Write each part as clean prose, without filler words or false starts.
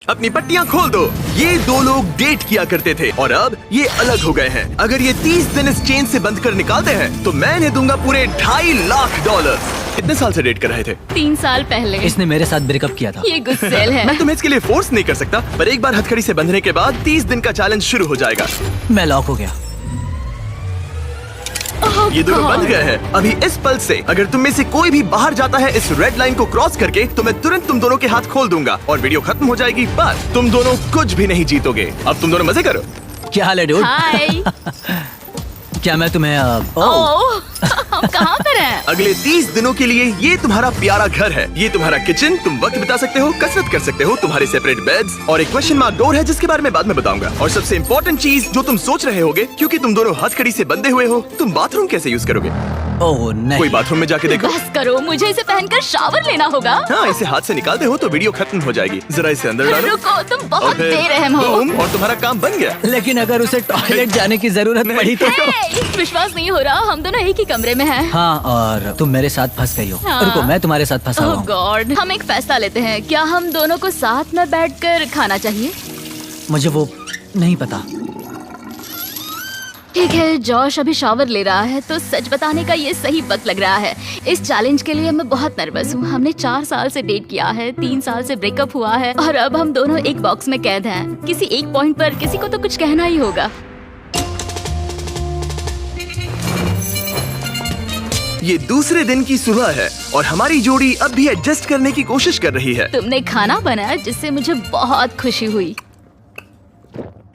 अपनी पट्टियां खोल दो। ये दो लोग डेट किया करते थे और अब ये अलग हो गए हैं। अगर ये 30 दिन इस चेन से बंद कर निकालते हैं तो मैं इन्हें दूंगा पूरे $2.5 लाख। कितने साल से डेट कर रहे थे? 3 साल पहले। इसने मेरे साथ ब्रेकअप किया था। ये गुस्सेल है। मैं तुम्हें इसके लिए फोर्स नहीं कर सकता, पर एक बार हथकड़ी से बंधने के बाद 30 दिन का चैलेंज शुरू हो जाएगा। मैं लॉक हो गया। ये दोनों बंध गए हैं। अभी इस पल से अगर तुम में से कोई भी बाहर जाता है इस रेड लाइन को क्रॉस करके, तो मैं तुरंत तुम दोनों के हाथ खोल दूंगा और वीडियो खत्म हो जाएगी। पर तुम दोनों कुछ भी नहीं जीतोगे। अब तुम दोनों मजे करो। क्या हाल है डूड? हाय। क्या मैं तुम्हें हम कहाँ पर हैं? अगले 30 दिनों के लिए ये तुम्हारा प्यारा घर है। ये तुम्हारा किचन, तुम वक्त बिता सकते हो, कसरत कर सकते हो, तुम्हारे सेपरेट बेड्स और एक क्वेश्चन मार्क डोर है जिसके बारे में बाद में बताऊंगा। और सबसे इम्पोर्टेंट चीज जो तुम सोच रहे होगे, क्योंकि तुम दोनों हथकड़ी से बंधे हुए हो, तुम बाथरूम कैसे यूज करोगे? ओह नहीं। कोई बाथरूम में जाके देखो। बस करो, मुझे इसे पहनकर शावर लेना होगा। हाँ, इसे हाथ से निकालते हो तो वीडियो खत्म हो जाएगी। जरा इसे अंदर डालो। रुको, तुम बहुत और फिर बेरहम हो। बूम, और तुम्हारा काम बन गया। लेकिन अगर उसे टॉयलेट जाने की जरूरत पड़ी तो? हे, विश्वास नहीं हो रहा, हम दोनों एक ही कमरे में हैं। हाँ, और तुम मेरे साथ फंस गई हो। हाँ। रुको, मैं तुम्हारे साथ फंसा हुआ ओह हूँ। गॉड, हम एक फैसला लेते हैं। क्या हम दोनों को साथ में बैठकर खाना चाहिए? मुझे वो नहीं पता। ठीक है, जॉश अभी शावर ले रहा है तो सच बताने का ये सही वक्त लग रहा है। इस चैलेंज के लिए मैं बहुत नर्वस हूँ। हमने 4 साल से डेट किया है, 3 साल से ब्रेकअप हुआ है और अब हम दोनों एक बॉक्स में कैद हैं। किसी एक पॉइंट पर किसी को तो कुछ कहना ही होगा। ये दूसरे दिन की सुबह है और हमारी जोड़ी अब भी एडजस्ट करने की कोशिश कर रही है। तुमने खाना बनाया जिससे मुझे बहुत खुशी हुई।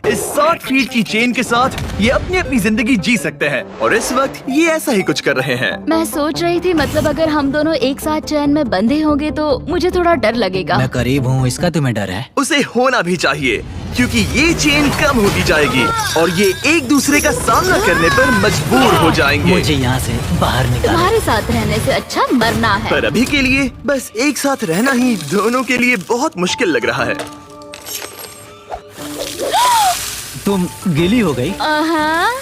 इस 60 फीट की चेन के साथ ये अपनी अपनी जिंदगी जी सकते हैं और इस वक्त ये ऐसा ही कुछ कर रहे हैं। मैं सोच रही थी, मतलब अगर हम दोनों एक साथ चैन में बंधे होंगे तो मुझे थोड़ा डर लगेगा। मैं करीब हूँ, इसका तुम्हें डर है? उसे होना भी चाहिए, क्योंकि ये चेन कम होती जाएगी और ये एक दूसरे का सामना करने पर मजबूर हो जाएंगे। मुझे यहाँ से बाहर निकालो। तुम्हारे साथ रहने से अच्छा मरना है। पर अभी के लिए बस एक साथ रहना ही दोनों के लिए बहुत मुश्किल लग रहा है। तुम गीली हो गई?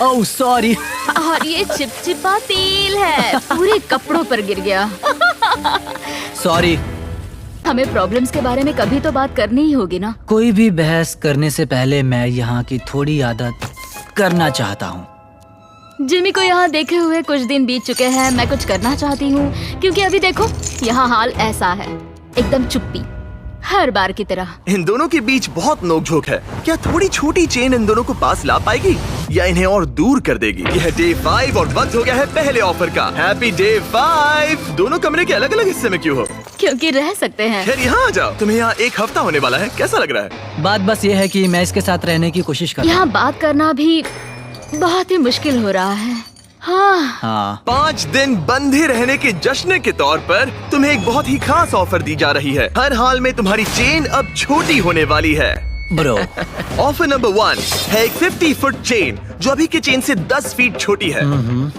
Oh sorry. और ये चिपचिपा तेल है, पूरे कपड़ों पर गिर गया। सॉरी। हमें प्रॉब्लम्स के बारे में कभी तो बात करनी ही होगी ना। कोई भी बहस करने से पहले मैं यहाँ की थोड़ी आदत करना चाहता हूँ। जिमी को यहाँ देखे हुए कुछ दिन बीत चुके हैं। मैं कुछ करना चाहती हूँ, क्योंकि अभी देखो यहाँ हाल ऐसा है, एकदम चुप्पी, हर बार की तरह। इन दोनों के बीच बहुत नोकझोंक है। क्या थोड़ी छोटी चेन इन दोनों को पास ला पाएगी या इन्हें और दूर कर देगी? यह डे 5 और वक्त हो गया है पहले ऑफर का। Happy day 5। दोनों कमरे के अलग अलग हिस्से में क्यों हो? क्योंकि रह सकते हैं। खैर यहाँ आ जाओ। तुम्हें यहाँ 1 हफ्ता होने वाला है, कैसा लग रहा है? बात बस ये है कि मैं इसके साथ रहने की कोशिश कर रहा यहाँ बात करना भी बहुत ही मुश्किल हो रहा है। हाँ। हाँ। 5 दिन बंधे रहने के जश्न के तौर पर तुम्हें एक बहुत ही खास ऑफर दी जा रही है। हर हाल में तुम्हारी चेन अब छोटी होने वाली है। ब्रो। ऑफर नंबर 1 है एक 50 फुट चेन जो अभी के चेन से 10 फीट छोटी है।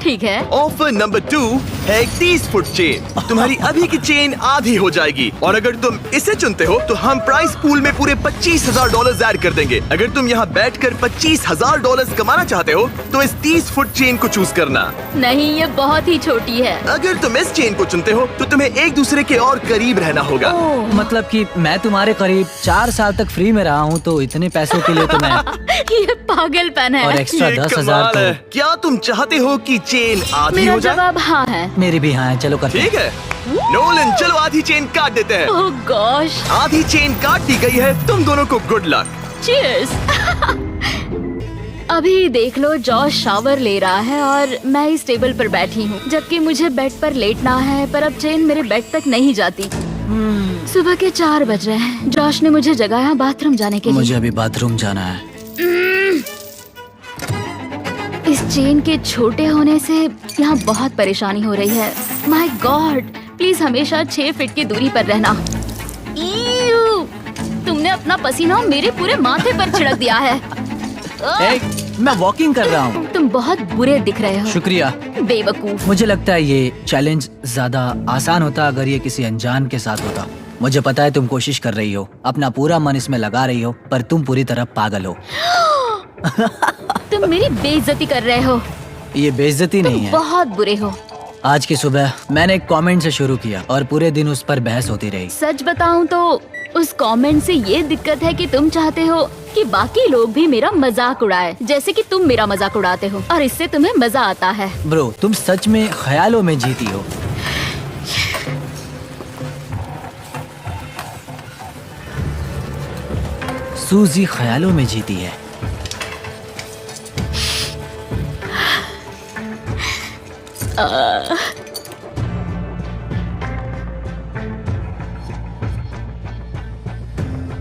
ठीक है। ऑफर नंबर 2 है एक 30 फुट चेन। तुम्हारी अभी की चेन आधी हो जाएगी और अगर तुम इसे चुनते हो तो हम प्राइस पूल में पूरे $25,000 ऐड कर देंगे। अगर तुम यहाँ बैठकर $25,000 कमाना चाहते हो तो इस 30 फुट चेन को चूज करना। नहीं, ये बहुत ही छोटी है। अगर तुम इस चेन को चुनते हो तो तुम्हें एक दूसरे के और करीब रहना होगा। मतलब कि मैं तुम्हारे करीब 4 साल तक फ्री में रहा हूँ, तो इतने पैसों के लिए तो मैं ये पागलपन है। और एक्स्ट्रा ये 10,000 कमाल है। तो क्या तुम चाहते हो कि चेन आधी मेरा हो जाए? जवाब हाँ है। मेरी भी हाँ है। चलो करते हैं। ठीक है नोलन, चलो आधी चेन काट देते हैं। ओह गॉश। आधी चेन काट दी गई है। तुम दोनों को गुड लक। चीयर्स। अभी देख लो, जॉश शावर ले रहा है और मैं इस टेबल पर बैठी हूँ, जबकि मुझे बेड पर लेटना है, पर अब चेन मेरे बेड तक नहीं जाती। सुबह के 4 बज रहे हैं। जॉश ने मुझे जगाया बाथरूम जाने के लिए। मुझे अभी बाथरूम जाना है। इस चेन के छोटे होने से यहाँ बहुत परेशानी हो रही है। माय गॉड, प्लीज हमेशा 6 फीट की दूरी पर रहना। ईयू, तुमने अपना पसीना मेरे पूरे माथे पर छिड़क दिया है। मैं वॉकिंग कर रहा हूँ। तुम बहुत बुरे दिख रहे हो। शुक्रिया। बेवकूफ। मुझे लगता है ये चैलेंज ज्यादा आसान होता अगर ये किसी अनजान के साथ होता। मुझे पता है तुम कोशिश कर रही हो, अपना पूरा मन इसमें लगा रही हो, पर तुम पूरी तरह पागल हो। तुम मेरी बेइज्जती कर रहे हो। ये बेइज्जती नहीं है। बहुत बुरे हो। आज की सुबह मैंने एक कमेंट से शुरू किया और पूरे दिन उस पर बहस होती रही। सच बताऊं तो उस कमेंट से ये दिक्कत है कि तुम चाहते हो कि बाकी लोग भी मेरा मजाक उड़ाए, जैसे कि तुम मेरा मजाक उड़ाते हो, और इससे तुम्हें मजा आता है। ब्रो, तुम सच में ख्यालों में जीती हो। सूजी ख्यालों में जीती है।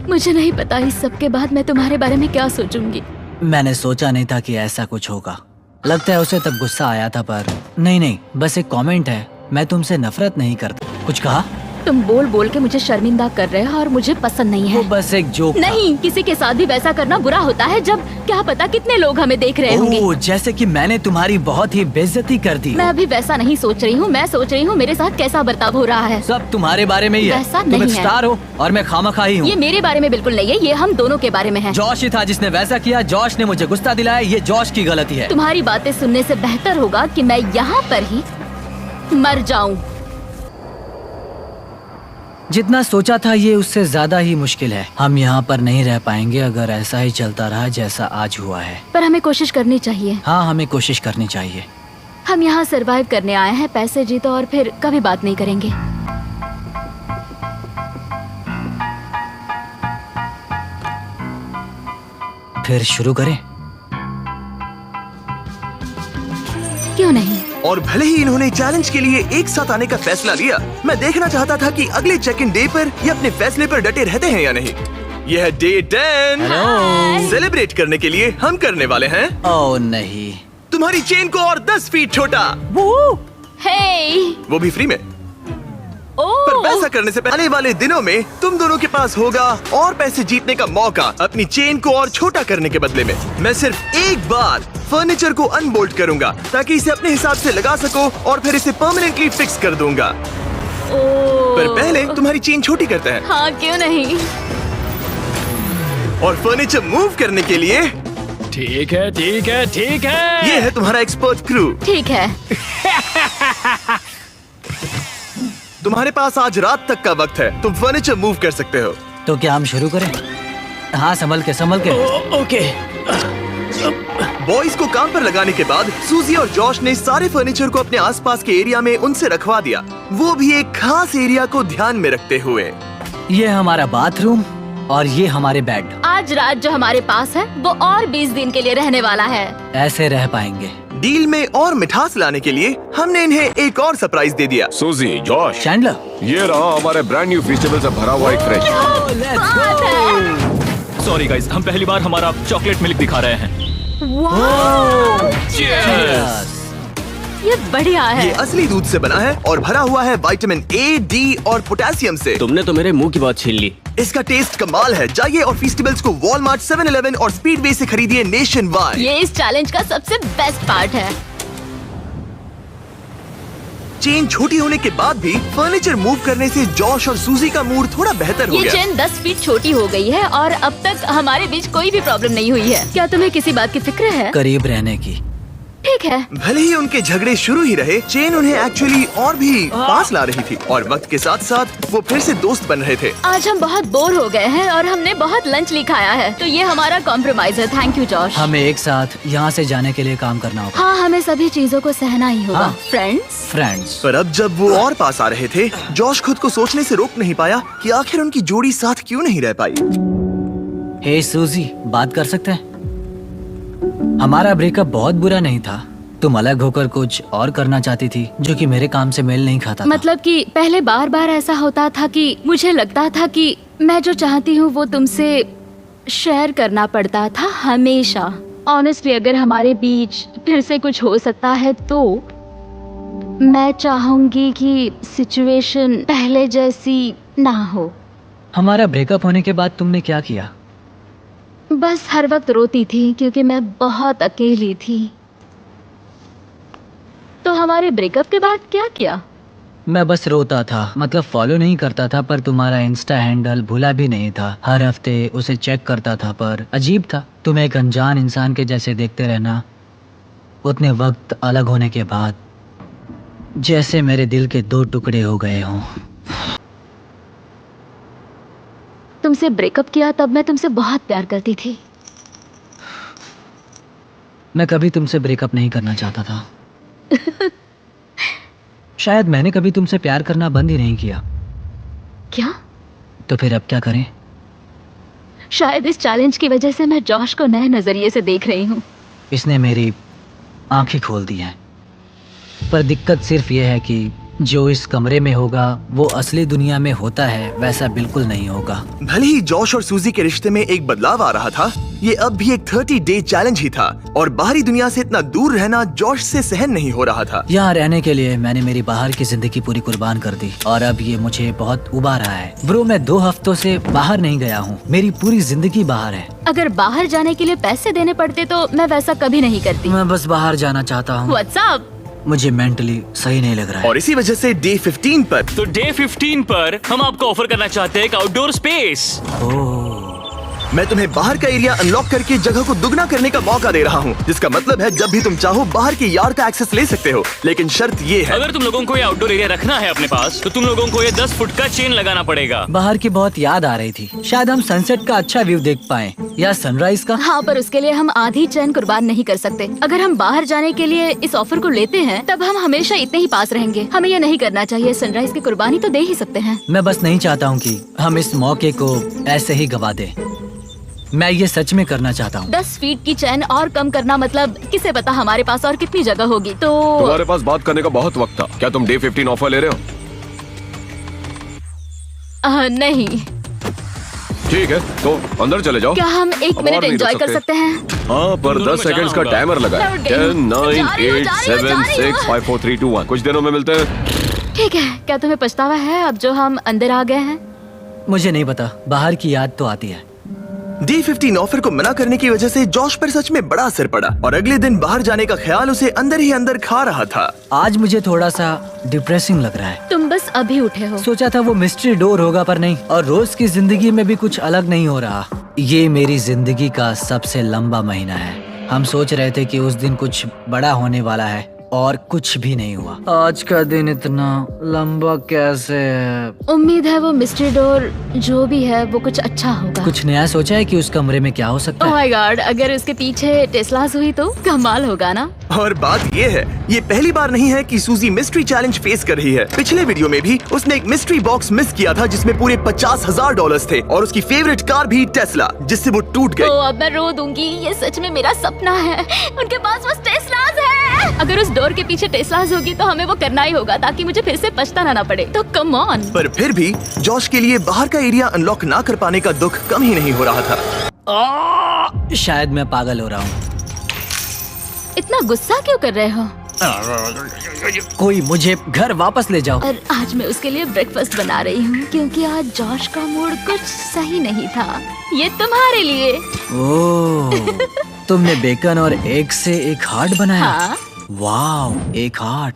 मुझे नहीं पता इस सब के बाद मैं तुम्हारे बारे में क्या सोचूंगी। मैंने सोचा नहीं था कि ऐसा कुछ होगा। लगता है उसे तब गुस्सा आया था, पर नहीं, बस एक कमेंट है। मैं तुमसे नफरत नहीं करता। कुछ कहा? तुम बोल बोल के मुझे शर्मिंदा कर रहे हो और मुझे पसंद नहीं है। वो बस एक जोक था। नहीं, किसी के साथ भी वैसा करना बुरा होता है जब क्या पता कितने लोग हमें देख रहे होंगे। ओह, जैसे कि मैंने तुम्हारी बहुत ही बेइज्जती कर दी। मैं अभी वैसा नहीं सोच रही हूँ। मैं सोच रही हूँ मेरे साथ कैसा बर्ताव हो रहा है। सब तुम्हारे बारे में ही है। वैसा तुम नहीं एक है। स्टार हो और मैं खामखाई हूँ। ये मेरे बारे में बिल्कुल नहीं है, ये हम दोनों के बारे में है। जॉश ही था जिसने वैसा किया। जॉश ने मुझे गुस्सा दिलाया। ये जॉश की गलती है। तुम्हारी बातें सुनने से बेहतर होगा कि मैं यहाँ पर ही मर जाऊं। जितना सोचा था ये उससे ज्यादा ही मुश्किल है। हम यहाँ पर नहीं रह पाएंगे अगर ऐसा ही चलता रहा जैसा आज हुआ है। पर हमें कोशिश करनी चाहिए। हाँ, हमें कोशिश करनी चाहिए। हम यहाँ सरवाइव करने आए हैं, पैसे जीतो और फिर कभी बात नहीं करेंगे। फिर शुरू करें? क्यों नहीं? और भले ही इन्होंने चैलेंज के लिए एक साथ आने का फैसला लिया, मैं देखना चाहता था कि अगले चेक इन डे पर ये अपने फैसले पर डटे रहते हैं या नहीं। यह है डे 10। हेलो। सेलिब्रेट करने के लिए हम करने वाले हैं ओह नहीं। तुम्हारी चेन को और 10 फीट छोटा, हे, वो भी फ्री में। पर वैसा करने से पहले आने वाले दिनों में तुम दोनों के पास होगा और पैसे जीतने का मौका अपनी चेन को और छोटा करने के बदले में। मैं सिर्फ एक बार फर्नीचर को अनबोल्ट करूंगा ताकि इसे अपने हिसाब से लगा सको और फिर इसे परमानेंटली फिक्स कर दूंगा। पर पहले तुम्हारी चेन छोटी करते हैं। हाँ, क्यों नहीं? और फर्नीचर मूव करने के लिए ठीक है, ठीक है, ठीक है। ये है तुम्हारा एक्सपर्ट क्रू। ठीक है। तुम्हारे पास आज रात तक का वक्त है, तुम फर्नीचर मूव कर सकते हो। तो क्या हम शुरू करें? हाँ, संभल के। ओके। बॉयज को काम पर लगाने के बाद सूजी और जॉश ने सारे फर्नीचर को अपने आसपास के एरिया में उनसे रखवा दिया, वो भी एक खास एरिया को ध्यान में रखते हुए। ये हमारा बाथरूम और ये हमारे बेड। आज रात जो हमारे पास है वो और 20 दिन के लिए रहने वाला है। ऐसे रह पाएंगे। डील में और मिठास लाने के लिए हमने इन्हें एक और सरप्राइज दे दिया। सूजी, जॉश, चैंडलर, ये रहा हमारे ब्रांड न्यू वेजिटेबल से भरा हुआ एक फ्रेश। बात है। सॉरी गाइस, हम पहली बार हमारा चॉकलेट मिल्क दिखा रहे हैं। वाह, Cheers! ये बढ़िया ये है। असली दूध से बना है और भरा हुआ है विटामिन ए, डी और पोटेशियम से। तुमने तो मेरे मुंह की बात छीन ली। इसका टेस्ट कमाल है। जाइए और फेस्टिवल्स को वॉलमार्ट, 7-Eleven और स्पीडवे से खरीदिए नेशन वाइड। ये इस चैलेंज का सबसे बेस्ट पार्ट है। चेन छोटी होने के बाद भी फर्नीचर मूव करने से जॉश और सूजी का मूड थोड़ा बेहतर हो ये गया। चेन 10 फीट छोटी हो गई है और अब तक हमारे बीच कोई भी प्रॉब्लम नहीं हुई है। क्या तुम्हें किसी बात की फिक्र है? करीब रहने की। ठीक है। भले ही उनके झगड़े शुरू ही रहे, चेन उन्हें एक्चुअली और भी पास ला रही थी और वक्त के साथ साथ वो फिर से दोस्त बन रहे थे। आज हम बहुत बोर हो गए हैं और हमने बहुत लंच नहीं खाया है, तो ये हमारा कॉम्प्रोमाइज है। Thank you Josh. हमें एक साथ यहाँ से जाने के लिए काम करना होगा। हाँ, हमें सभी चीजों को सहना ही होगा। हाँ। फ्रेंड्स। पर अब जब वो और पास आ रहे थे, जॉश खुद को सोचने से रोक नहीं पाया कि आखिर उनकी जोड़ी साथ क्यों नहीं रह पाई। हे सूजी, बात कर सकते हैं? हमारा ब्रेकअप बहुत बुरा नहीं था। तुम अलग होकर कुछ और करना चाहती थी जो कि मेरे काम से मेल नहीं खाता था। मतलब कि पहले बार बार ऐसा होता था कि मुझे लगता था कि मैं जो चाहती हूँ वो तुमसे शेयर करना पड़ता था हमेशा। ऑनेस्टली अगर हमारे बीच फिर से कुछ हो सकता है तो मैं चाहूंगी कि सिचुएशन पहले जैसी ना हो। हमारा ब्रेकअप होने के बाद तुमने क्या किया? बस हर वक्त रोती थी क्योंकि मैं बहुत अकेली थी। तो हमारे ब्रेकअप के बाद क्या किया? मैं बस रोता था, मतलब फॉलो नहीं करता था, पर तुम्हारा इंस्टा हैंडल भूला भी नहीं था। हर हफ्ते उसे चेक करता था, पर अजीब था, तुम एक अनजान इंसान के जैसे देखते रहना उतने वक्त अलग होने के बाद, जैसे मेरे दिल के 2 टुकड़े हो गए हों। तुमसे ब्रेकअप किया तब मैं तुमसे बहुत प्यार करती थी। मैं कभी तुमसे ब्रेकअप नहीं करना चाहता था। शायद मैंने कभी तुमसे प्यार करना बंद ही नहीं किया। क्या? तो फिर अब क्या करें? शायद इस चैलेंज की वजह से मैं जॉश को नए नजरिए से देख रही हूँ। इसने मेरी आंखें खोल दी हैं। पर दिक्कत सिर्फ ये है कि जो इस कमरे में होगा वो असली दुनिया में होता है वैसा बिल्कुल नहीं होगा। भले ही जॉश और सूजी के रिश्ते में एक बदलाव आ रहा था, ये अब भी एक 30 डे चैलेंज ही था और बाहरी दुनिया से इतना दूर रहना जॉश से सहन नहीं हो रहा था। यहाँ रहने के लिए मैंने मेरी बाहर की जिंदगी पूरी कुर्बान कर दी और अब ये मुझे बहुत उबा रहा है। ब्रो, मैं 2 हफ्तों से बाहर नहीं गया हूँ। मेरी पूरी जिंदगी बाहर है। अगर बाहर जाने के लिए पैसे देने पड़ते तो मैं वैसा कभी नहीं करती। मैं बस बाहर जाना चाहता हूँ। व्हाट्सएप मुझे मेंटली सही नहीं लग रहा है। और इसी वजह से डे 15 पर तो डे 15 पर हम आपको ऑफर करना चाहते हैं एक आउटडोर स्पेस। मैं तुम्हें बाहर का एरिया अनलॉक करके जगह को दुगना करने का मौका दे रहा हूँ, जिसका मतलब है जब भी तुम चाहो बाहर के यार्ड का एक्सेस ले सकते हो। लेकिन शर्त ये है, अगर तुम लोगों को ये आउटडोर एरिया रखना है अपने पास तो तुम लोगों को ये 10 फुट का चेन लगाना पड़ेगा। बाहर की बहुत याद आ रही थी। शायद हम सनसेट का अच्छा व्यू देख पाए या सनराइज का। हाँ, पर उसके लिए हम आधी चैन कुर्बान नहीं कर सकते। अगर हम बाहर जाने के लिए इस ऑफर को लेते हैं तब हम हमेशा इतने ही पास रहेंगे। हमें ये नहीं करना चाहिए। सनराइज की कुर्बानी तो दे ही सकते हैं। मैं बस नहीं चाहता हूँ कि हम इस मौके को ऐसे ही गवा दें। मैं ये सच में करना चाहता हूँ। 10 फीट की चैन और कम करना मतलब किसे पता हमारे पास और कितनी जगह होगी। तो तुम्हारे पास बात करने का बहुत वक्त था। क्या तुम डे 15 ऑफर ले रहे हो? नहीं। ठीक है, तो अंदर चले जाओ। क्या हम 1 अब मिनट और नहीं एंजॉय रुक कर सकते। सकते हैं? हाँ, पर दोनों 10 को सेकंड्स का जाना टाइमर लगा है। लौट गई। 10, 9, जा रही हो, 8, जा रही हो, 7, जा रही 6, हो। 5, 4, 3, 2, 1। कुछ दिनों में मिलते हैं। ठीक है। क्या तुम्हें पछतावा है अब जो हम अंदर आ गए हैं? मुझे नहीं पता, बाहर की याद तो आती है। डे 15 ऑफर को मना करने की वजह से जॉश पर सच में बड़ा असर पड़ा और अगले दिन बाहर जाने का ख्याल उसे अंदर ही अंदर खा रहा था। आज मुझे थोड़ा सा डिप्रेसिंग लग रहा है। तुम बस अभी उठे हो। सोचा था वो मिस्ट्री डोर होगा पर नहीं, और रोज की जिंदगी में भी कुछ अलग नहीं हो रहा। ये मेरी जिंदगी का सबसे लंबा महीना है। हम सोच रहे थे कि उस दिन कुछ बड़ा होने वाला है और कुछ भी नहीं हुआ। आज का दिन इतना लंबा कैसे है? उम्मीद है वो मिस्ट्री डोर जो भी है वो कुछ अच्छा होगा। कुछ नया सोचा है कि उस कमरे में क्या हो सकता ओह है? माय गॉड, अगर उसके पीछे टेस्लास हुई तो कमाल होगा ना। और बात ये है, ये पहली बार नहीं है कि सूजी मिस्ट्री चैलेंज फेस कर रही है। पिछले वीडियो में भी उसने एक मिस्ट्री बॉक्स मिस किया था जिसमें पूरे $50,000 थे और उसकी फेवरेट कार भी टेस्ला, जिससे वो टूट गई। तो अब मैं रो दूंगी। ये सच में मेरा सपना है। उनके पास बस टेस्लास है। अगर उस डोर के पीछे टेस्लास होगी तो हमें वो करना ही होगा ताकि मुझे फिर से पछताना ना पड़े। तो कम ऑन। पर फिर भी जॉश के लिए बाहर का एरिया अनलॉक ना कर पाने का दुख कम ही नहीं हो रहा था। शायद मैं पागल हो रहा हूँ। इतना गुस्सा क्यों कर रहे हो? कोई मुझे घर वापस ले जाओ। और आज मैं उसके लिए ब्रेकफास्ट बना रही हूँ क्योंकि आज जॉश का मूड कुछ सही नहीं था। ये तुम्हारे लिए। ओह, तुमने बेकन और एग से एक हार्ट बनाया? हाँ। वाव, एक हार्ट।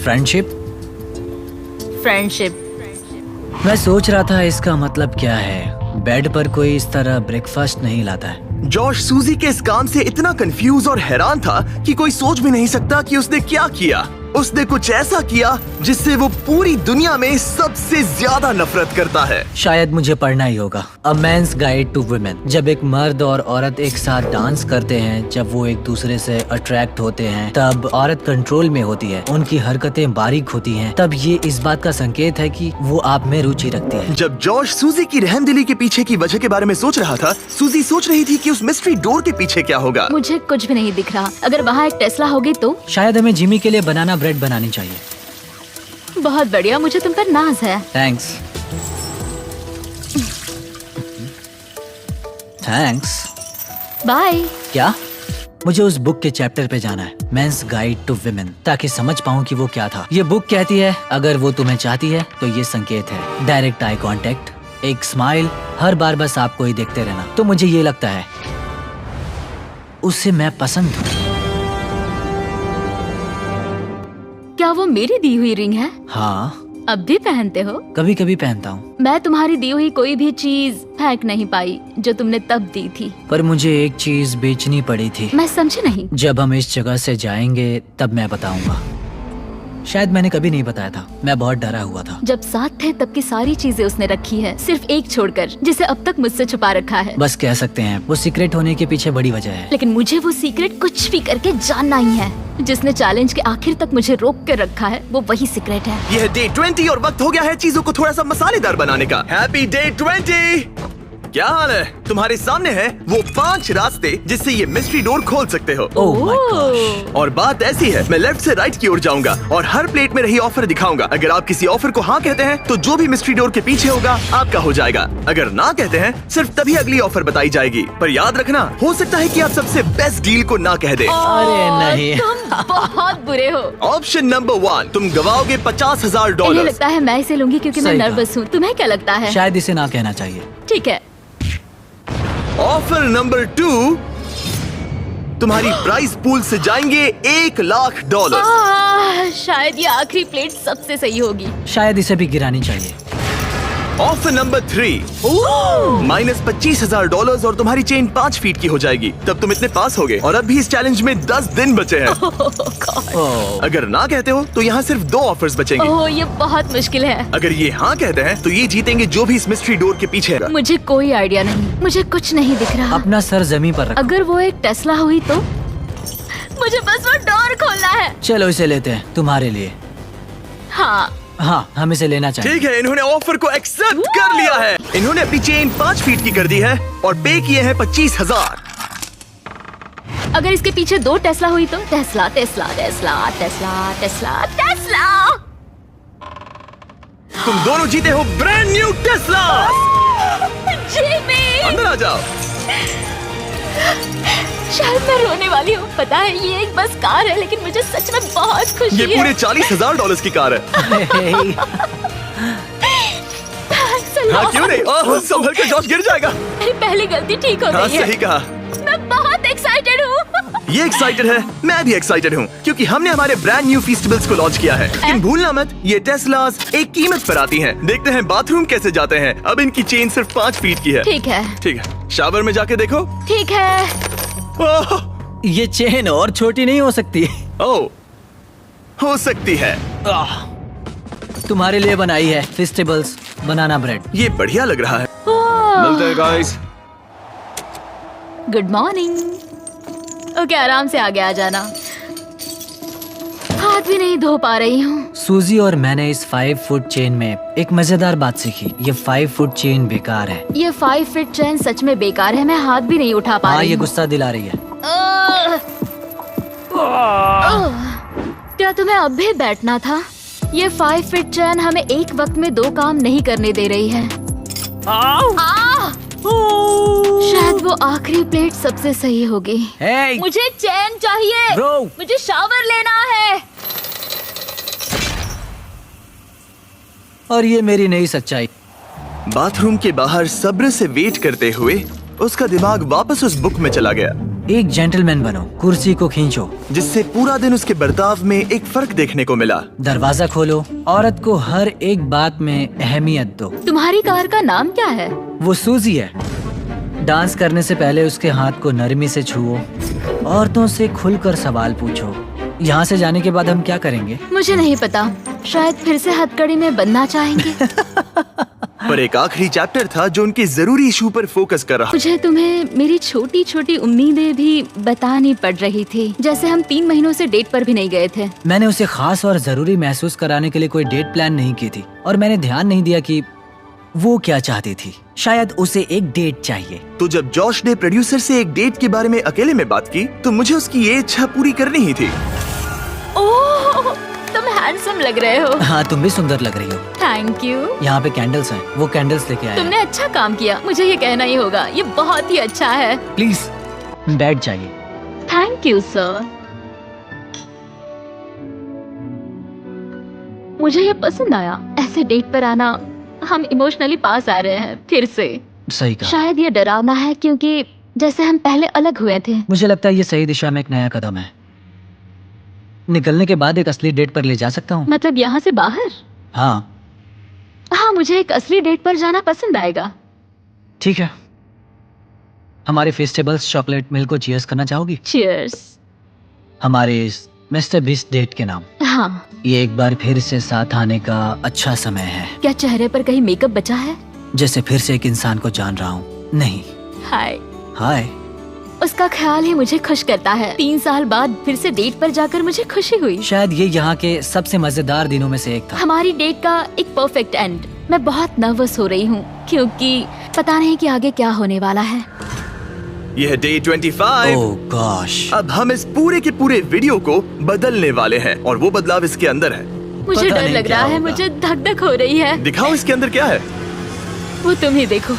फ्रेंडशिप। फ्रेंडशिप। मैं सोच रहा था इसका मतलब क्या है। बेड पर कोई इस तरह ब्रेकफास्ट नहीं लाता है। जॉश सूजी के इस काम से इतना कंफ्यूज और हैरान था कि कोई सोच भी नहीं सकता कि उसने क्या किया। उसने कुछ ऐसा किया जिससे वो पूरी दुनिया में सबसे ज्यादा नफरत करता है। शायद मुझे पढ़ना ही होगा। अ मैन्स गाइड टू वुमेन। जब एक मर्द और औरत एक साथ डांस करते हैं, जब वो एक दूसरे से अट्रैक्ट होते हैं, तब औरत कंट्रोल में होती है, उनकी हरकतें बारीक होती हैं, तब ये इस बात का संकेत है कि वो आप में रुचि रखती है। जब जॉश सूजी की रहमदिली के पीछे की वजह के बारे में सोच रहा था, सूजी सोच रही थी कि उस मिस्ट्री डोर के पीछे क्या होगा। मुझे कुछ भी नहीं दिख रहा। अगर वहाँ एक टेस्ला होगी तो? शायद हमें जिमी के लिए बनाना ब्रेड बनानी चाहिए। बहुत बढ़िया, मुझे तुम पर नाज है। थैंक्स। थैंक्स। बाय। क्या? मुझे उस बुक के चैप्टर पे जाना है, मेंस गाइड टू विमेन, ताकि समझ पाऊँ कि वो क्या था। ये बुक कहती है अगर वो तुम्हें चाहती है तो ये संकेत है। डायरेक्ट आई कांटेक्ट, एक स्माइल, हर बार बस आपको ही देखते रहना। तो मुझे ये लगता है उससे मैं पसंद हूँ। क्या वो मेरी दी हुई रिंग है? हाँ, अब भी पहनते हो? कभी कभी पहनता हूँ। मैं तुम्हारी दी हुई कोई भी चीज फेंक नहीं पाई जो तुमने तब दी थी। पर मुझे एक चीज बेचनी पड़ी थी। मैं समझी नहीं। जब हम इस जगह से जाएंगे तब मैं बताऊंगा। शायद मैंने कभी नहीं बताया था, मैं बहुत डरा हुआ था। जब साथ थे तब की सारी चीजें उसने रखी है, सिर्फ एक छोड़कर, जिसे अब तक मुझसे छुपा रखा है। बस कह सकते हैं वो सीक्रेट होने के पीछे बड़ी वजह है। लेकिन मुझे वो सीक्रेट कुछ भी करके जानना ही है। जिसने चैलेंज के आखिर तक मुझे रोक कर रखा है वो वही सीक्रेट है। यह डे 20 और वक्त हो गया है चीजों को थोड़ा सा मसालेदार बनाने का। Happy day 20। क्या हाल है? तुम्हारे सामने है वो 5 रास्ते जिससे ये मिस्ट्री डोर खोल सकते हो। Oh my gosh. और बात ऐसी है, मैं लेफ्ट से राइट की ओर जाऊंगा और हर प्लेट में रही ऑफर दिखाऊंगा। अगर आप किसी ऑफर को हाँ कहते हैं तो जो भी मिस्ट्री डोर के पीछे होगा आपका हो जाएगा। अगर ना कहते हैं सिर्फ तभी अगली ऑफर बताई जाएगी। पर याद रखना, हो सकता है कि आप सबसे बेस्ट डील को ना कह दे। अरे नहीं। तुम बहुत बुरे हो। ऑप्शन नंबर 1, तुम गवाओगे $50,000। इन्हें लगता है मैं इसे लूंगी क्योंकि मैं सही कहा। नर्वस हूँ। तुम्हें क्या लगता है? शायद इसे ना कहना चाहिए। ठीक है। ऑफर नंबर 2, तुम्हारी प्राइस पूल से जाएंगे $1,00,000। शायद ये आखिरी प्लेट सबसे सही होगी। शायद इसे भी गिरानी चाहिए। ऑफर नंबर 3, माइनस $25,000 और तुम्हारी चेन 5 फीट की हो जाएगी। तब तुम इतने पास होगे और अब भी इस चैलेंज में 10 दिन बचे हैं। ओह, अगर ना कहते हो तो यहाँ सिर्फ 2 ऑफर्स बचेंगे। ओह, ये बहुत मुश्किल है। अगर ये हाँ कहते हैं तो ये जीतेंगे जो भी इस मिस्ट्री डोर के पीछे है। मुझे कोई आइडिया नहीं, मुझे कुछ नहीं दिख रहा। अपना सर जमीन पर रखो। अगर वो एक टेस्ला हुई तो मुझे बस वो डोर खोलना है। चलो इसे लेते हैं तुम्हारे लिए। हाँ, हाँ, हम इसे लेना चाहिए। ठीक है, इन्होंने ऑफर को एक्सेप्ट कर लिया है। इन्होंने अपनी चेन 5 फीट की कर दी है और पे किए हैं 25,000। अगर इसके पीछे 2 टेस्ला हुई तो Tesla Tesla Tesla Tesla Tesla Tesla. तुम दोनों जीते हो ब्रांड न्यू टेस्ला। जिमी, अंदर आ जाओ। शायद मैं रोने वाली हूँ। पता है ये एक बस कार है लेकिन मुझे सच में बहुत खुशी ये है। पूरे $40,000 की कार है। हाँ, क्यों नहीं? ओह, संभल कर, जॉश गिर जाएगा। मेरी पहली गलती ठीक हो हाँ, गई है। सही कहा। मैं बहुत एक्साइटेड हूँ। ये एक्साइटेड है, मैं भी एक्साइटेड हूँ क्योंकि हमने हमारे ब्रांड न्यू फीस्टिवल्स को लॉन्च किया है। लेकिन भूलना मत, ये टेस्लास एक कीमत पर आती हैं। देखते हैं बाथरूम कैसे जाते हैं। अब इनकी चेन सिर्फ 5 फीट की है। ठीक है, ठीक है, शावर में जाके देखो। ठीक है। ओह, ये चेन और छोटी नहीं हो सकती। ओह, हो सकती है। तुम्हारे लिए बनाई है फेस्टिवल्स बनाना ब्रेड। ये बढ़िया लग रहा है। मिलते हैं गाइस। Good morning. ओके, आराम से आगे आ जाना। हाथ भी नहीं धो पा रही हूँ। सूजी और मैंने इस 5 फुट चेन में एक मजेदार बात सीखी। ये 5 फुट चेन बेकार है। ये 5 फीट चेन सच में बेकार है। मैं हाथ भी नहीं उठा पा हाँ, रही ये हूँ। गुस्सा दिला रही है। क्या तुम्हें अब भी बैठना था? ये 5 फीट चेन हमें एक वक्त में 2 काम नहीं करने दे रही है। शायद वो आखिरी प्लेट सबसे सही होगी। Hey! मुझे चैन चाहिए। Bro! मुझे शावर लेना है। और ये मेरी नई सच्चाई। बाथरूम के बाहर सब्र से वेट करते हुए उसका दिमाग वापस उस बुक में चला गया, एक जेंटलमैन बनो, कुर्सी को खींचो। जिससे पूरा दिन उसके बर्ताव में एक फर्क देखने को मिला। दरवाजा खोलो, औरत को हर एक बात में अहमियत दो। तुम्हारी कार का नाम क्या है? वो सूजी है। डांस करने से पहले उसके हाथ को नरमी से छुओ। औरतों से खुलकर सवाल पूछो। यहाँ से जाने के बाद हम क्या करेंगे? मुझे नहीं पता। शायद फिर से हथकड़ी में बनना चाहेंगे। पर एक आखिरी चैप्टर था जो उनके जरूरी इशू पर फोकस कर रहा। मुझे तुम्हें मेरी छोटी छोटी उम्मीदें भी बतानी पड़ रही थी। जैसे हम 3 महीनों से डेट पर भी नहीं गए थे। मैंने उसे खास और जरूरी महसूस कराने के लिए कोई डेट प्लान नहीं की थी और मैंने ध्यान नहीं दिया कि वो क्या चाहती थी। शायद उसे एक डेट चाहिए। तो जब जॉश ने प्रोड्यूसर से एक डेट के बारे में अकेले में बात की तो मुझे उसकी ये इच्छा पूरी करनी ही थी। ओह, तुम हैंडसम लग रहे हो। हाँ, तुम भी सुंदर लग रही हो। Thank you. यहाँ पे कैंडल्स हैं, वो कैंडल्स लेके आए। तुमने अच्छा काम किया, मुझे ये कहना ही होगा। ये बहुत ही अच्छा है। प्लीज बैठ जाइए। Thank you sir. मुझे ये पसंद आया। ऐसे डेट पर आना, हम इमोशनली पास आ रहे हैं फिर से। सही कहा। शायद ये डरावना है क्योंकि जैसे हम पहले अलग हुए थे। मुझे लगता है ये सही दिशा में एक नया कदम है। निकलने के बाद एक असली डेट पर ले जा सकता हूँ। मतलब यहाँ से बाहर? हाँ, हाँ, मुझे एक असली डेट पर जाना पसंद आएगा। ठीक है। हमारे फेस्टिवल्स चॉकलेट मिल्क को चीयर्स करना चाहोगी? चीयर्स। हमारे इस मिस्टर बीस्ट डेट के नाम। हाँ, हाँ। ये एक बार फिर से साथ आने का अच्छा समय है। क्या चेहरे पर कहीं मेकअप बचा है? जैसे फिर से एक इंसान को जान रहा हूँ। नहीं। हाय। हाय। उसका ख्याल ही मुझे खुश करता है। 3 साल बाद फिर से डेट पर जाकर मुझे खुशी हुई। शायद ये यहाँ के सबसे मजेदार दिनों में से एक था। हमारी डेट का एक परफेक्ट एंड। मैं बहुत नर्वस हो रही हूँ क्योंकि पता नहीं कि आगे क्या होने वाला है। यह डे 25। ओह गॉश। अब हम इस पूरे के पूरे वीडियो को बदलने वाले हैं और वो बदलाव इसके अंदर है। मुझे पता डर नहीं लग क्या रहा है, होगा। मुझे धक धक हो रही है। दिखाओ इसके अंदर क्या है। वो तुम ही देखो।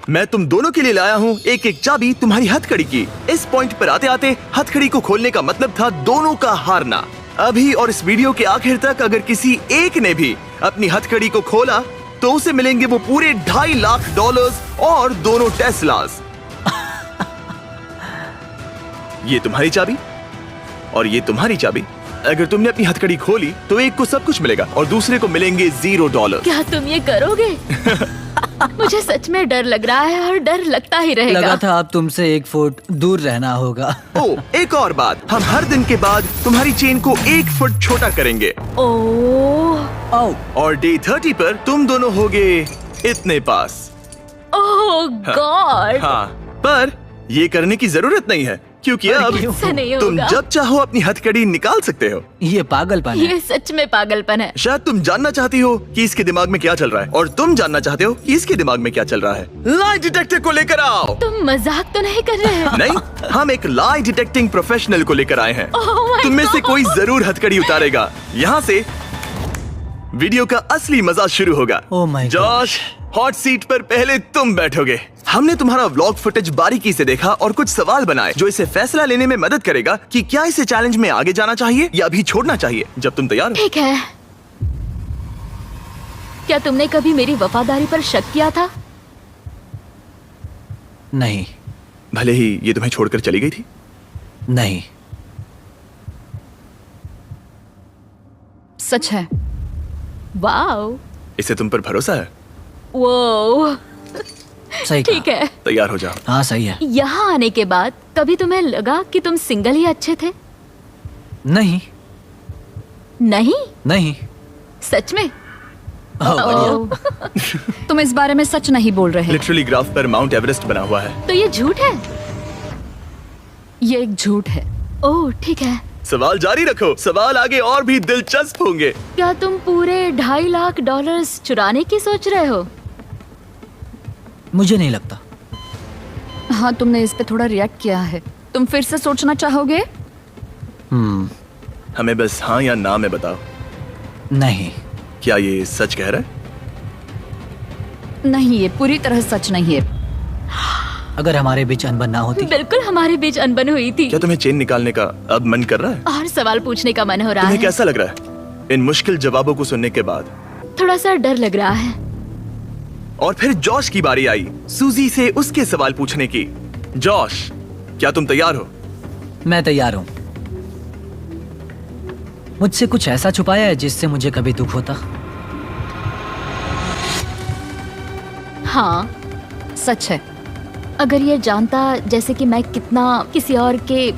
मैं तुम दोनों के लिए लाया हूँ एक एक चाबी तुम्हारी हथकड़ी की। इस पॉइंट पर आते आते हथकड़ी को खोलने का मतलब था दोनों का हारना। अभी और इस वीडियो के आखिर तक अगर किसी एक ने भी अपनी हथकड़ी को खोला तो उसे मिलेंगे वो पूरे $2.5 लाख और दोनों टेस्लास। ये तुम्हारी चाबी और ये तुम्हारी चाबी। अगर तुमने अपनी हथकड़ी खोली तो एक को सब कुछ मिलेगा और दूसरे को मिलेंगे $0। क्या तुम ये करोगे? मुझे सच में डर लग रहा है और डर लगता ही रहेगा। लगा था अब तुमसे 1 फुट दूर रहना होगा। ओ, एक और बात, हम हर दिन के बाद तुम्हारी चेन को 1 फुट छोटा करेंगे ओह और डे 30 पर तुम दोनों होगे इतने पास। ओह गॉड। हाँ, पर ये करने की जरूरत नहीं है क्योंकि अब ऐसा नहीं तुम होगा। जब चाहो अपनी हथकड़ी निकाल सकते हो। ये पागलपन है। ये सच में पागलपन है। शायद तुम जानना चाहती हो कि इसके दिमाग में क्या चल रहा है और तुम जानना चाहते हो कि इसके दिमाग में क्या चल रहा है। लाई डिटेक्टर को लेकर आओ। तुम मजाक तो नहीं कर रहे हो? नहीं, हम एक लाई डिटेक्टिंग प्रोफेशनल को लेकर आए हैं। Oh my तुम में से God! कोई जरूर हथकड़ी उतारेगा। यहाँ से वीडियो का असली मजा शुरू होगा। Oh my God! Josh, hot seat पर पहले तुम बैठोगे। हमने तुम्हारा व्लॉग फुटेज बारीकी से देखा और कुछ सवाल बनाए जो इसे फैसला लेने में मदद करेगा कि क्या इसे चैलेंज में आगे जाना चाहिए या अभी छोड़ना चाहिए। जब तुम तैयार हो। ठीक है। क्या तुमने कभी मेरी वफादारी पर शक किया था? नहीं। भले ही ये तुम्हें छोड़कर चली गई थी। नहीं। सच है। वाओ। इसे तुम पर भरोसा है। वो सही ठीक कहा। है। तैयार हो जाओ। हाँ सही है। यहाँ आने के बाद कभी तुम्हें लगा कि तुम सिंगल ही अच्छे थे? नहीं। नहीं? नहीं। सच में? ओह, बढ़िया। ओह। तुम इस बारे में सच नहीं बोल रहे। लिटरली ग्राफ पर माउंट एवरेस्ट बना हुआ है। तो ये झूठ है? ये एक झूठ है। ओह ठीक है। सवाल जारी रखो, सवाल आगे और भी दिलचस्प होंगे। क्या तुम पूरे $2.5 लाख चुराने की सोच रहे हो? मुझे नहीं लगता। हाँ, तुमने इस पे थोड़ा रिएक्ट किया है। तुम फिर से सोचना चाहोगे? हमें बस हाँ या ना में बताओ। नहीं। क्या ये सच कह रहा है? नहीं, ये पूरी तरह सच नहीं है। अगर हमारे बीच अनबन ना होती। बिल्कुल हमारे बीच अनबन हुई थी। क्या तुम्हें चेन निकालने का अब मन कर रहा है? और सवाल पूछने का मन हो रहा तुम्हें है। कैसा लग रहा है इन मुश्किल जवाबों को सुनने के बाद? थोड़ा सा डर लग रहा है। और फिर जॉश की बारी आई सूजी से उसके सवाल पूछने की। जॉश, क्या तुम तैयार हो? मैं तैयार हूँ। मुझसे कुछ ऐसा छुपाया है जिससे मुझे कभी दुख होता? हाँ, सच है। अगर ये जानता जैसे कि मैं कितना किसी और के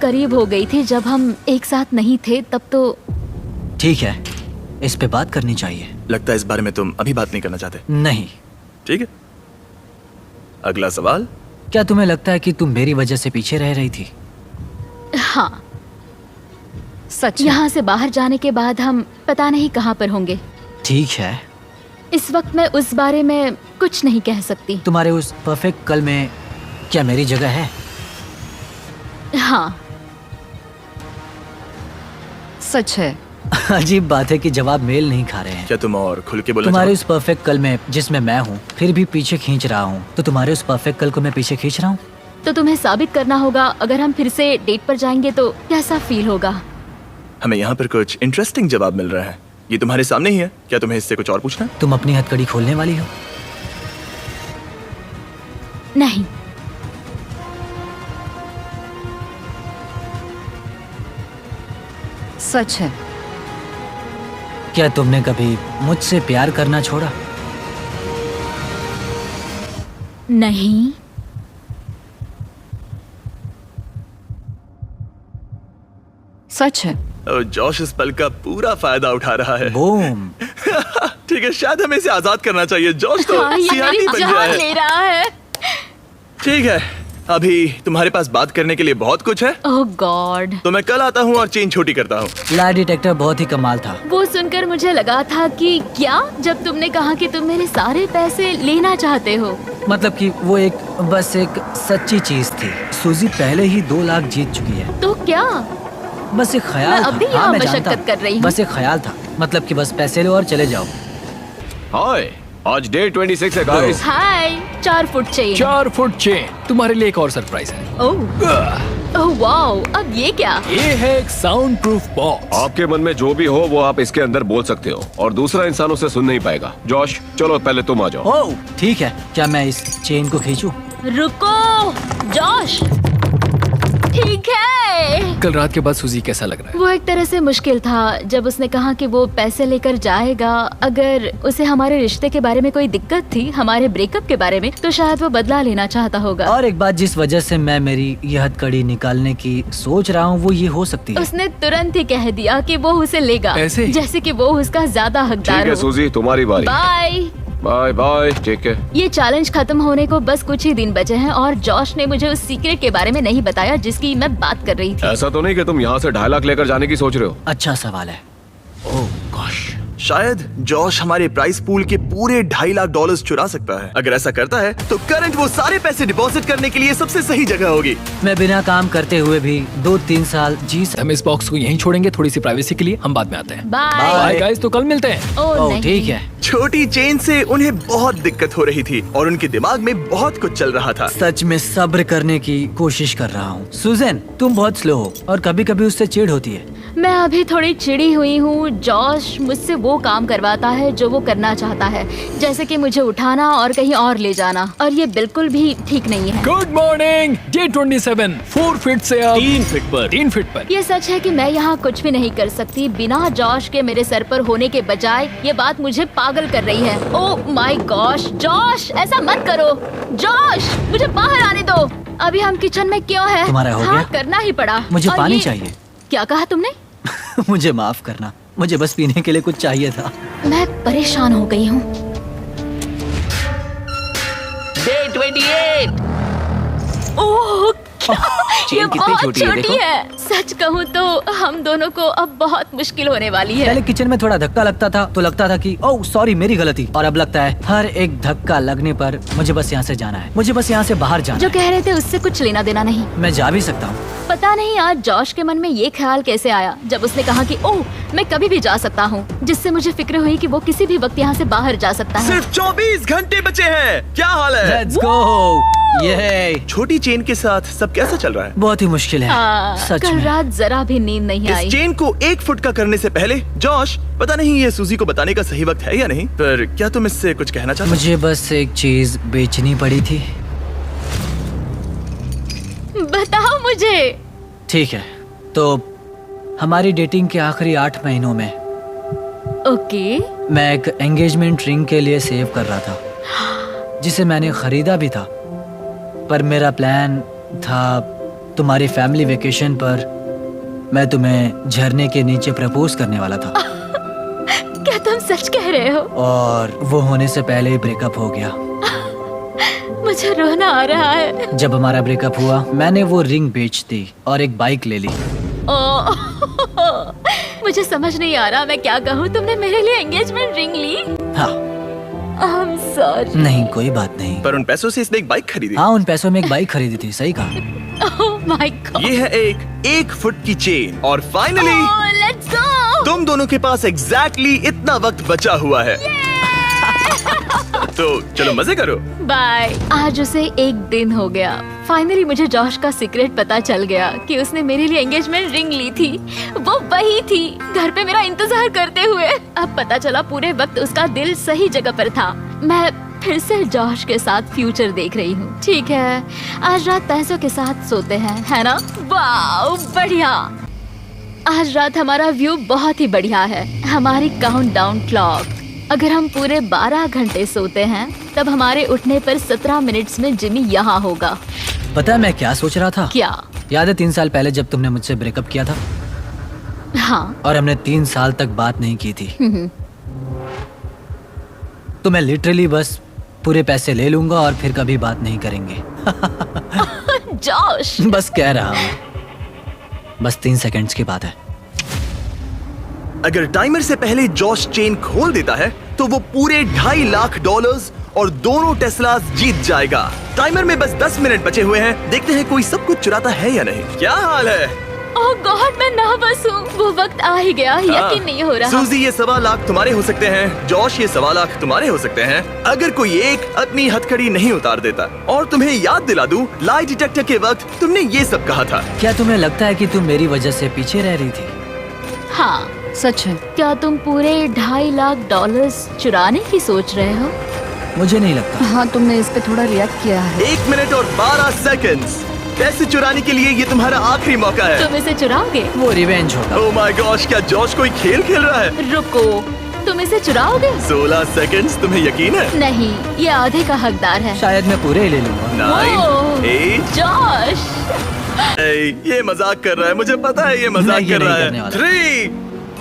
करीब हो गई थी जब हम एक साथ नहीं थे, तब तो। ठीक है, इस पे बात करनी चाहिए। लगता है इस बारे में तुम अभी बात नहीं करना चाहते। नहीं। ठीक है, अगला सवाल। क्या तुम्हें लगता है कि तुम मेरी वजह से पीछे रह रही थी? हाँ, सच है। यहाँ से बाहर जाने के बाद हम पता नहीं कहाँ पर होंगे। ठीक है। इस वक्त मैं उस बारे में कुछ नहीं कह सकती। तुम्हारे उस परफेक्ट कल में क्या मेरी जगह है? हाँ। सच है। अजीब बात है कि जवाब मेल नहीं खा रहे हैं। क्या तुम और खुल के बोलना तुम्हारे चाहो? उस परफेक्ट कल में जिसमें मैं हूँ फिर भी पीछे खींच रहा हूँ, तो तुम्हारे उस परफेक्ट कल को मैं पीछे खींच रहा हूँ। तो तुम्हें साबित करना होगा अगर हम फिर से डेट पर जाएंगे तो कैसा फील होगा। हमें यहाँ पर कुछ इंटरेस्टिंग जवाब मिल रहा है। ये तुम्हारे सामने ही है। क्या तुम्हें इससे कुछ और पूछना है? तुम अपनी हथकड़ी खोलने वाली हो? नहीं। सच है। क्या तुमने कभी मुझसे प्यार करना छोड़ा? नहीं। सच है। और जॉश इस पल का पूरा फायदा उठा रहा है। बूम। ठीक है, शायद हमें इसे आजाद करना चाहिए। जॉश तो हाँ, ये सीआरपी मेरी बन गया जान है। ले रहा है। ठीक है, अभी तुम्हारे पास बात करने के लिए बहुत कुछ है, ओह गॉड। तो मैं कल आता हूँ और चेन छोटी करता हूँ। लाई डिटेक्टर बहुत ही कमाल था। वो सुनकर मुझे लगा था कि क्या, जब तुमने कहा कि तुम मेरे सारे पैसे लेना चाहते हो। मतलब कि वो बस एक सच्ची चीज थी। सूजी पहले ही 2 लाख जीत चुकी है। तो क्या? बस एक ख्याल मैं था। अब भी हाँ, यहाँ मैं मशक्कत जानता। कर रही हूँ। बस एक ख्याल था, मतलब कि बस पैसे लो और चले जाओ। हाय, आज डे 26 है गाइस। हाय, 4 फुट चेन। 4 foot chain. तुम्हारे लिए एक और सरप्राइज है। ओह वाओ, अब ये क्या? ये है एक साउंड प्रूफ बॉक्स। आपके मन में जो भी हो वो आप इसके अंदर बोल सकते हो और दूसरा इंसान उसे सुन नहीं पाएगा। जॉश, चलो पहले तुम आ जाओ। ओह ठीक है, क्या मैं इस चेन को खींचूं? रुको जॉश, ठीक है। कल रात के बाद सूजी कैसा लग रहा है? वो एक तरह से मुश्किल था जब उसने कहा कि वो पैसे लेकर जाएगा। अगर उसे हमारे रिश्ते के बारे में कोई दिक्कत थी, हमारे ब्रेकअप के बारे में, तो शायद वो बदला लेना चाहता होगा। और एक बात जिस वजह से मैं मेरी यह हथकड़ी निकालने की सोच रहा हूँ वो ये हो सकती है। उसने तुरंत ही कह दिया कि वो उसे लेगा, ऐसे? जैसे कि वो उसका ज्यादा ठीक हकदार है हो। सूजी, तुम्हारी बारी। बाय। Bye bye. ठीक है। ये चैलेंज खत्म होने को बस कुछ ही दिन बचे हैं और जॉश ने मुझे उस सीक्रेट के बारे में नहीं बताया जिसकी मैं बात कर रही थी। ऐसा तो नहीं कि तुम यहाँ से 2.5 लाख लेकर जाने की सोच रहे हो? अच्छा सवाल है। ओह गॉश। शायद जॉश हमारे प्राइस पूल के पूरे $2.5 लाख चुरा सकता है। अगर ऐसा करता है तो करंट वो सारे पैसे डिपॉजिट करने के लिए सबसे सही जगह होगी। मैं बिना काम करते हुए भी 2-3 साल जी हम इस बॉक्स को यहीं छोड़ेंगे थोड़ी सी प्राइवेसी के लिए। हम बाद में आते हैं। बाय। बाय गाइस, तो कल मिलते हैं। ओह ओह नहीं। ठीक है। छोटी चेन से उन्हें बहुत दिक्कत हो रही थी और उनके दिमाग में बहुत कुछ चल रहा था। सच में सब्र करने की कोशिश कर रहा हूँ। सुजैन, तुम बहुत स्लो हो और कभी कभी उससे चिढ़ होती है। मैं अभी थोड़ी चिड़ी हुई हूँ। जॉश मुझसे वो काम करवाता है जो वो करना चाहता है, जैसे कि मुझे उठाना और कहीं और ले जाना, और ये बिल्कुल भी ठीक नहीं है। Good morning. डे 27 4 फीट से अब 3 फीट पर। 3 फीट पर। ये सच है कि मैं यहाँ कुछ भी नहीं कर सकती बिना जॉश के मेरे सर पर होने के बजाय। ये बात मुझे पागल कर रही है। ओह माय गॉश, जॉश ऐसा मत करो। जॉश, मुझे बाहर आने दो। अभी हम किचन में क्यों हैं? तुम्हारा हो हाँ, गया? करना ही पड़ा। मुझे और पानी ये- चाहिए। क्या कहा तुमने? मुझे माफ करना, मुझे बस पीने के लिए कुछ चाहिए था। मैं परेशान हो गई हूँ। डे 28। ओह ये कितनी बहुत छोटी है, छोटी देखो। है। सच कहूँ तो हम दोनों को अब बहुत मुश्किल होने वाली है। पहले किचन में थोड़ा धक्का लगता था तो लगता था कि ओह सॉरी मेरी गलती, और अब लगता है हर एक धक्का लगने पर मुझे बस यहाँ से जाना है, मुझे बस यहाँ से बाहर जाना जो है। कह रहे थे उससे कुछ लेना देना नहीं। मैं जा भी सकता हूँ। पता नहीं आज जॉश के मन में ये ख्याल कैसे आया जब उसने कहा कि ओह मैं कभी भी जा सकता हूँ, जिससे मुझे फिक्र हुई कि वो किसी भी वक्त यहाँ से बाहर जा सकता है। सिर्फ 24 घंटे बचे हैं। क्या हाल है? Let's go. ये छोटी चेन के साथ सब कैसा चल रहा है? बहुत ही मुश्किल है हाँ, सच कल में। रात जरा भी नींद नहीं इस आई। चेन को 1 फुट का करने से पहले जॉश, पता नहीं ये सूजी को बताने का सही वक्त है या नहीं, पर क्या तुम इससे कुछ कहना चाहते हो? मुझे बस एक चीज बेचनी पड़ी थी। बताओ मुझे। ठीक है, तो हमारी डेटिंग के आखिरी 8 महीनों में ओके। मैं एक एंगेजमेंट रिंग के लिए सेव कर रहा था, जिसे मैंने खरीदा भी था। पर मेरा प्लान था तुम्हारी फैमिली वेकेशन पर मैं तुम्हें झरने के नीचे प्रपोज करने वाला था, क्या तुम सच कह रहे हो? और वो होने से पहले ही ब्रेकअप हो गया। मुझे रोना आ रहा है। जब हमारा ब्रेकअप हुआ मैंने वो रिंग बेच दी और एक बाइक ले ली। मुझे समझ नहीं आ रहा मैं क्या कहूँ। तुमने मेरे लिए एंगेजमेंट रिंग ली? हाँ, I'm sorry. नहीं कोई बात नहीं। पर उन पैसों से इसने एक बाइक खरीदी। हाँ, उन पैसों में एक बाइक खरीदी थी। सही कहा। Oh my God. ये है एक 1 फुट की चेन और फाइनली Oh, let's go. तुम दोनों के पास एग्जैक्टली इतना वक्त बचा हुआ है। तो चलो मजे करो। बाय। आज उसे 1 दिन हो गया। फाइनली मुझे जॉश का सीक्रेट पता चल गया कि उसने मेरे लिए एंगेजमेंट रिंग ली थी। वो वही थी, घर पे मेरा इंतजार करते हुए। अब पता चला पूरे वक्त उसका दिल सही जगह पर था। मैं फिर से जॉश के साथ फ्यूचर देख रही हूँ। ठीक है, आज रात पैसों के साथ सोते हैं, है ना? वाओ, बढ़िया। आज रात हमारा व्यू बहुत ही बढ़िया है। हमारी काउंटडाउन क्लॉक, अगर हम पूरे 12 घंटे सोते हैं तब हमारे उठने पर 17 मिनट्स में जिमी यहाँ होगा। पता है मैं क्या सोच रहा था? क्या? याद है 3 साल पहले जब तुमने मुझसे ब्रेकअप किया था? हाँ। और हमने 3 साल तक बात नहीं की थी। तो मैं लिटरली बस पूरे पैसे ले लूंगा और फिर कभी बात नहीं करेंगे। जॉश, बस कह रहा हूँ, बस 3 सेकंड्स की बात है। अगर टाइमर से पहले जॉश चेन खोल देता है तो वो पूरे $2.5 लाख और दोनों टेस्लास जीत जाएगा। टाइमर में बस 10 मिनट बचे हुए हैं। देखते हैं कोई सब कुछ चुराता है या नहीं। क्या हाल है? ओह गॉड, मैं नर्वस हूँ। वो वक्त आ ही गया, यकीन नहीं हो रहा। सूजी, ये $1.25 लाख तुम्हारे हो सकते हैं। जॉश, ये $1.25 लाख तुम्हारे हो सकते हैं अगर कोई एक अपनी हथकड़ी नहीं उतार देता। और तुम्हें याद दिला दूं, लाई डिटेक्टर के वक्त तुमने ये सब कहा था। क्या तुम्हें लगता है कि तुम मेरी वजह से पीछे रह रही थी? हाँ, सच है। क्या तुम पूरे $2.5 लाख चुराने की सोच रहे हो? मुझे नहीं लगता। हाँ, तुमने इस पे थोड़ा रिएक्ट किया है। 1 मिनट और 12 सेकंड्स। पैसे चुराने के लिए ये तुम्हारा आखिरी मौका है। तुम इसे चुराओगे? वो रिवेंज होगा। ओह माय गॉश, क्या जॉश कोई खेल खेल रहा है? रुको, तुम इसे चुराओगे? 16 सेकंड्स। तुम्हें यकीन है? नहीं, ये आधे का हकदार है। शायद मैं पूरे ही ले लूंगा। 9, ओह, 8, जॉश, ये मजाक कर रहा है। मुझे पता है ये मजाक नहीं, ये कर रहा नहीं है। करने वाला। 3,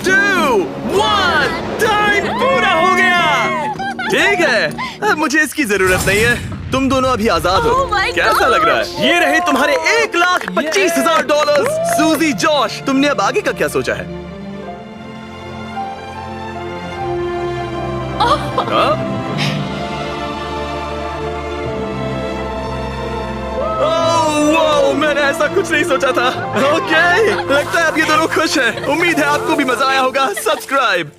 2, 1, टाइम पूरा हो गया। ठीक है, अब मुझे इसकी जरूरत नहीं है। तुम दोनों अभी आजाद हो। Oh my कैसा लग रहा है? ये रहे तुम्हारे $1,25,000। सूजी, जॉश, तुमने अब आगे का क्या सोचा है? हाँ? ओह, वाओ, मैंने ऐसा कुछ नहीं सोचा था। ओके, लगता है अब ये दोनों खुश हैं। उम्मीद है आपको भी मजा आया होगा। सब्सक्राइब